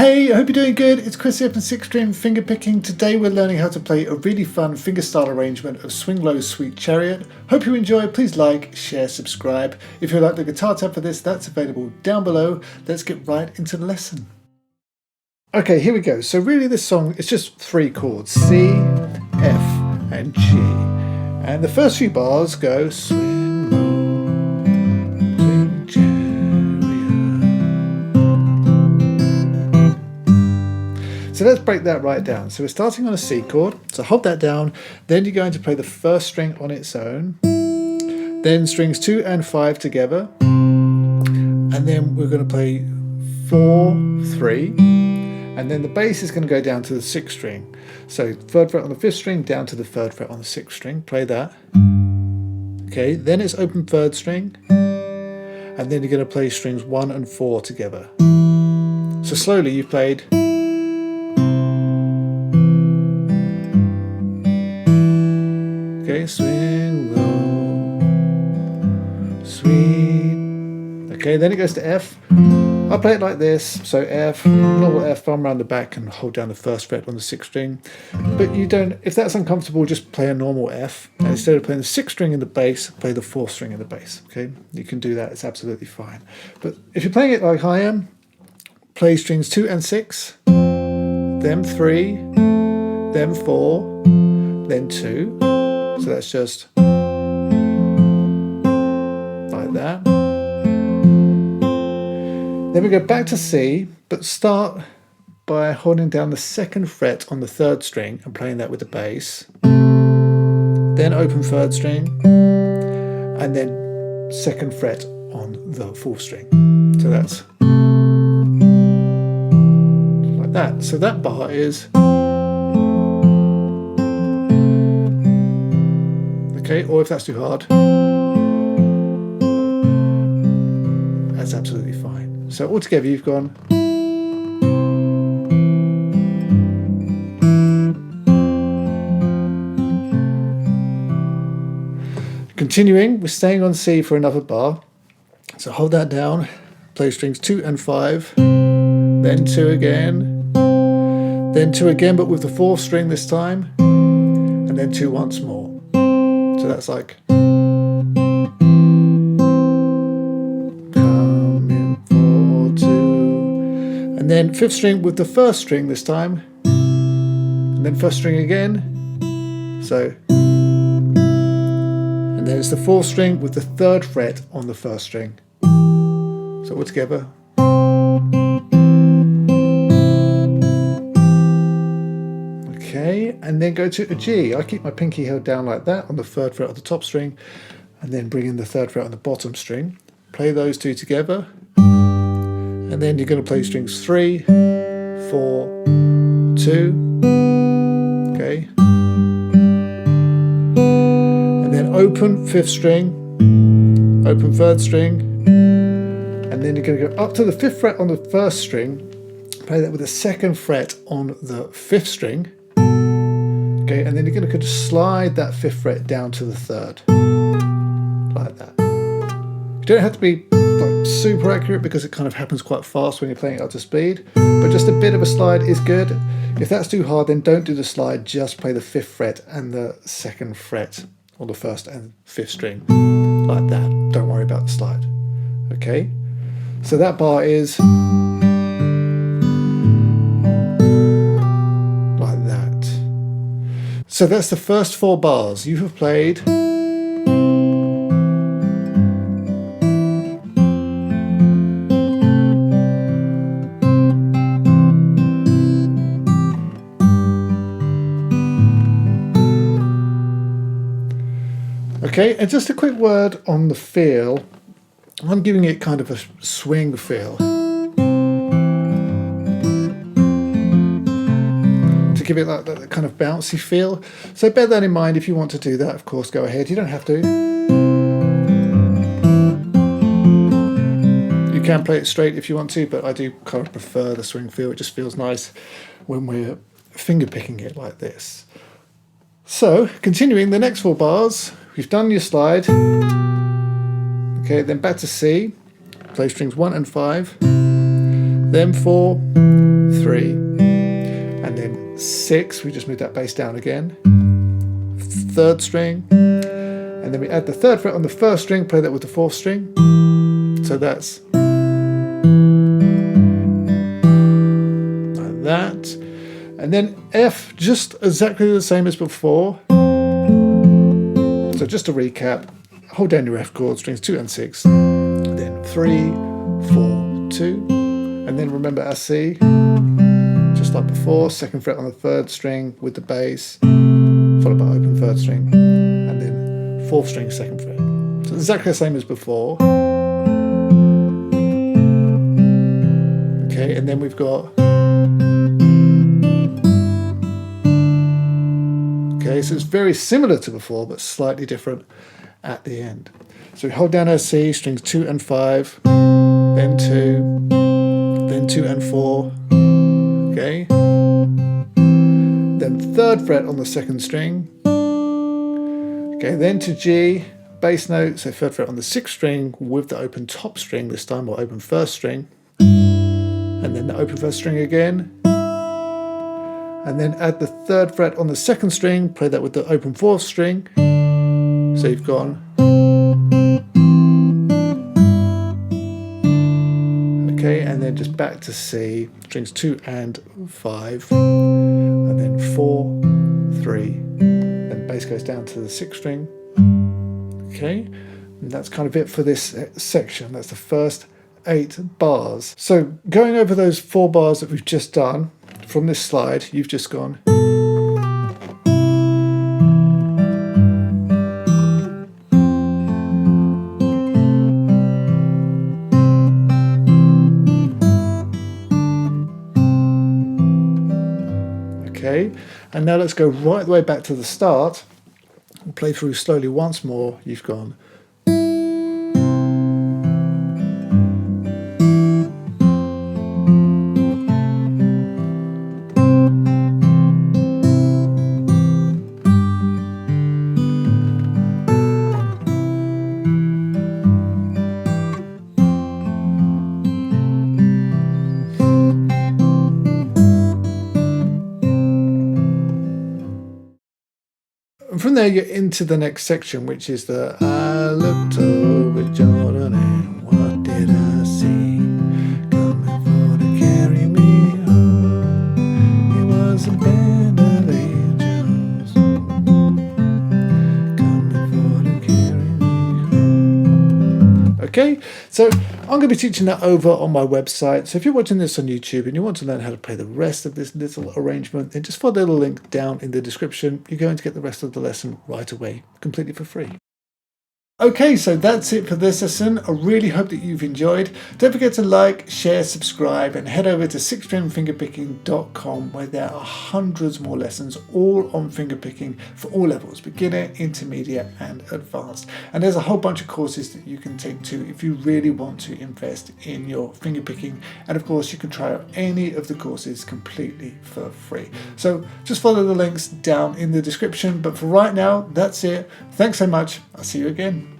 Hey, I hope you're doing good. It's Chris here from Sixth String Fingerpicking. Today we're learning how to play a really fun fingerstyle arrangement of Swing Low's Sweet Chariot. Hope you enjoy. Please like, share, subscribe. If you'd like the guitar tab for this, that's available down below. Let's get right into the lesson. Okay, here we go. So really this song is just 3 chords, C, F and G. And the first few bars go swing low, sweet chariot. So let's break that right down. So we're starting on a C chord, so hold that down, then you're going to play the first string on its own, then strings 2 and 5 together, and then we're going to play 4, 3, and then the bass is going to go down to the 6th string. So 3rd fret on the 5th string, down to the 3rd fret on the 6th string, play that. Okay, then it's open 3rd string, and then you're going to play strings 1 and 4 together. So slowly you've played swing low, sweet. Okay, then it goes to F. I play it like this. So F, normal F, thumb around the back and hold down the 1st fret on the 6th string. But you don't, if that's uncomfortable, just play a normal F. And instead of playing the 6th string in the bass, play the 4th string in the bass. Okay, you can do that, it's absolutely fine. But if you're playing it like I am, play strings 2 and 6, then 3, then 4, then 2. So that's just like that. Then we go back to C, but start by holding down the 2nd fret on the 3rd string and playing that with the bass. Then open 3rd string, and then 2nd fret on the 4th string. So that's like that. So that bar is okay, or if that's too hard, that's absolutely fine. So altogether you've gone continuing, we're staying on C for another bar. So hold that down, play strings 2 and 5, then 2 again, then 2 again, but with the 4th string this time, and then 2 once more. So that's like coming for 2, and then 5th string with the 1st string this time, and then 1st string again. So, and then it's the 4th string with the 3rd fret on the 1st string. So all together. Okay, and then go to a G. I keep my pinky held down like that on the 3rd fret of the top string, and then bring in the 3rd fret on the bottom string. Play those 2 together, and then you're going to play strings 3, 4, 2, okay, and then open 5th string, open 3rd string, and then you're going to go up to the 5th fret on the 1st string, play that with the 2nd fret on the 5th string. Okay, and then you're going to slide that 5th fret down to the 3rd, like that. You don't have to be like super accurate because it kind of happens quite fast when you're playing it up to speed, but just a bit of a slide is good. If that's too hard, then don't do the slide, just play the 5th fret and the 2nd fret on the 1st and 5th string, like that. Don't worry about the slide. Okay, so that bar is so that's the first 4 bars. You have played okay, and just a quick word on the feel. I'm giving it kind of a swing feel. Give it like that kind of bouncy feel. So bear that in mind. If you want to do that, of course, go ahead. You don't have to. You can play it straight if you want to, but I do kind of prefer the swing feel. It just feels nice when we're finger picking it like this. So continuing the next 4 bars, we've done your slide. Okay, then back to C, play strings 1 and 5, then 4, 3, and then 6, we just move that bass down again, 3rd string, and then we add the 3rd fret on the 1st string, play that with the 4th string, so that's like that, and then F, just exactly the same as before. So just to recap, hold down your F chord, strings 2 and 6, then 3, 4, 2, and then remember our C, just like before, 2nd fret on the 3rd string with the bass, followed by open 3rd string, and then 4th string, 2nd fret. So exactly the same as before. Okay, and then we've got, okay, so it's very similar to before, but slightly different at the end. So we hold down our C, strings 2 and 5, then 2, then 2 and 4, okay? Then 3rd fret on the 2nd string, okay, then to G, bass note, so 3rd fret on the 6th string with the open top string this time, or open 1st string, and then the open 1st string again, and then add the 3rd fret on the 2nd string, play that with the open 4th string, so you've gone, okay, and then just back to C, strings 2 and 5, and then 4, 3, then bass goes down to the 6th string, okay, and that's kind of it for this section. That's the first 8 bars. So going over those 4 bars that we've just done, from this slide, you've just gone, okay, and now let's go right the way back to the start and play through slowly once more. You've gone, and from there you're into the next section, which is the I looked over Jordan and what did I see? Coming for to carry me home. It was a band of angels coming for to carry me home. Okay, so I'm going to be teaching that over on my website. So if you're watching this on YouTube and you want to learn how to play the rest of this little arrangement, then just follow the link down in the description. You're going to get the rest of the lesson right away, completely for free. Okay, so that's it for this lesson. I really hope that you've enjoyed. Don't forget to like, share, subscribe, and head over to 6stringfingerpicking.com, where there are hundreds more lessons all on fingerpicking for all levels, beginner, intermediate, and advanced. And there's a whole bunch of courses that you can take too if you really want to invest in your fingerpicking. And of course, you can try out any of the courses completely for free. So just follow the links down in the description. But for right now, that's it. Thanks so much. I'll see you again.